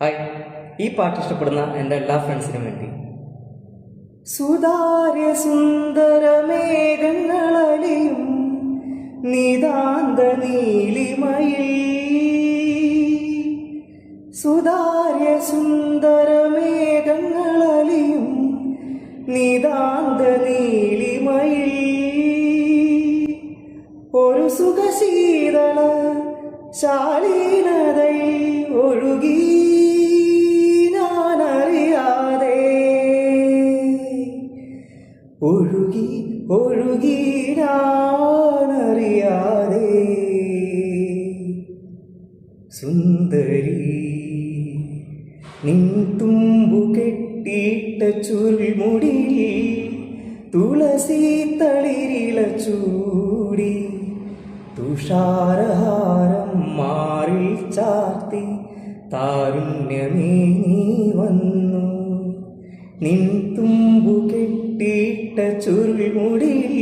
Hi, ഈ പാട്ട് ഇഷ്ടപ്പെടുന്ന എൻ്റെ എല്ലാ ഫ്രണ്ട്സിനും വേണ്ടി. സുതാര്യ സുന്ദരമേഘങ്ങളലിയും നിതാന്ത നീലിമയിൽ, സുതാര്യ സുന്ദരമേഘങ്ങളലിയും നിതാന്ത നീലിമയിൽ, ഒരു സുഖശീതള ശാലീനതയിൽ ഒഴുകി ഞാനറിയാതെ, ഒഴുകി ഒഴുകി ഞാനറിയാതെ. സുന്ദരി നിൻ തുമ്പു കെട്ടിയിട്ട ചുരുൾമുടിയിൽ തുളസി തളിരില ചൂടി, തുഷാരഹാരം മാറിൽ ചാർത്തി താരുണ്യമേ നീ വന്നു. നിൻ തുമ്പു കെട്ടിയിട്ട ചുരുൾമുടിയിൽ